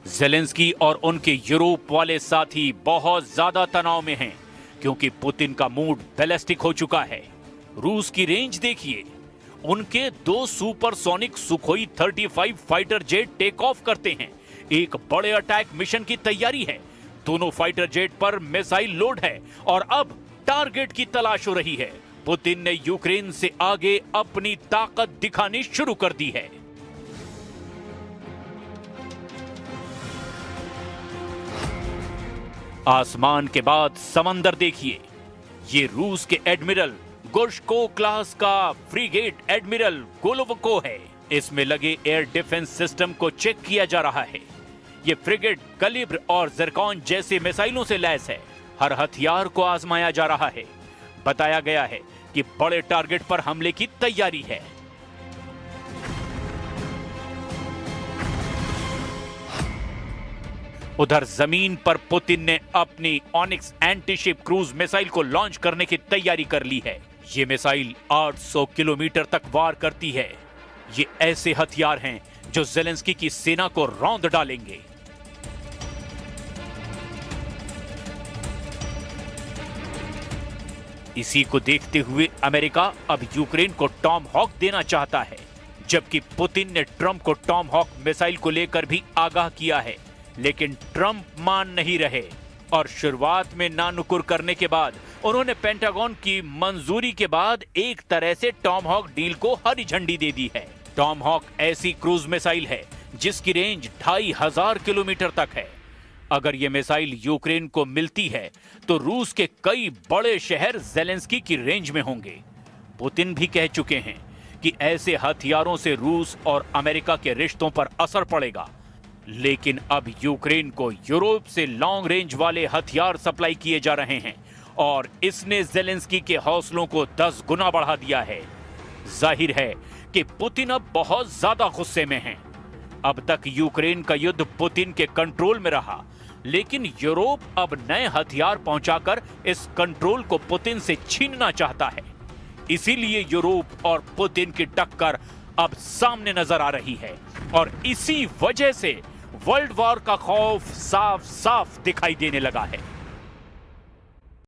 Zelensky और उनके Europe वाले साथी बहुत ज्यादा तनाव में हैं क्योंकि पुतिन का मूड बैलिस्टिक हो चुका है। रूस की रेंज देखिए, उनके 2 supersonic Sukhoi 35 fighter jet take off करते हैं। एक बड़े अटैक मिशन की तैयारी है। दोनों फाइटर जेट पर मिसाइल लोड है और अब टारगेट की तलाश हो रही है। पुतिन ने यूक्रेन से आगे अपनी ताकत दिखानी शुरू कर दी है। आसमान के बाद समंदर देखिए, ये रूस के एडमिरल गुर्शको क्लास का फ्रीगेट एडमिरल गोलोवको है। इसमें लगे एयर डिफेंस सिस्टम को चेक किया जा रहा है। ये फ्रिगेट कलिब्र और ज़िरकॉन जैसे मिसाइलों से लैस है। हर हथियार को आजमाया जा रहा है। बताया गया है कि बड़े टारगेट पर हमले की तैयारी है। उधर जमीन पर पुतिन ने अपनी ऑनिक्स एंटीशिप क्रूज मिसाइल को लॉन्च करने की तैयारी कर ली है। ये मिसाइल 800 किलोमीटर तक वार करती है। ये ऐसे हथियार हैं जो जेलेंस्की की सेना को रौंद डालेंगे। इसी को देखते हुए अमेरिका अब यूक्रेन को टॉम हॉक देना चाहता है, जबकि पुतिन ने ट्रंप को टॉम हॉक मिसाइल को लेकर भी आगाह किया है। लेकिन ट्रंप मान नहीं रहे और शुरुआत में नानुकुर करने के बाद उन्होंने पेंटागन की मंजूरी के बाद एक तरह से टॉम हॉक डील को हरी झंडी दे दी है। टॉम हॉक ऐसी क्रूज मिसाइल है जिसकी रेंज 2500 किलोमीटर तक है। अगर यह मिसाइल यूक्रेन को मिलती है तो रूस के कई बड़े शहर जेलेंस्की की रेंज में होंगे। पुतिन भी कह चुके हैं कि ऐसे हथियारों से रूस और अमेरिका के रिश्तों पर असर पड़ेगा। लेकिन अब यूक्रेन को यूरोप से लॉन्ग रेंज वाले हथियार सप्लाई किए जा रहे हैं और इसने जेलेंस्की के हौसलों को 10 गुना बढ़ा दिया है। जाहिर है कि पुतिन अब बहुत ज्यादा गुस्से में हैं। अब तक यूक्रेन का युद्ध पुतिन के कंट्रोल में रहा, लेकिन यूरोप अब नए हथियार पहुंचाकर इस कंट्रोल को पुतिन से छीनना चाहता है। इसीलिए यूरोप और पुतिन की टक्कर अब सामने नजर आ रही है और इसी वजह से वर्ल्ड वॉर का खौफ साफ साफ दिखाई देने लगा है।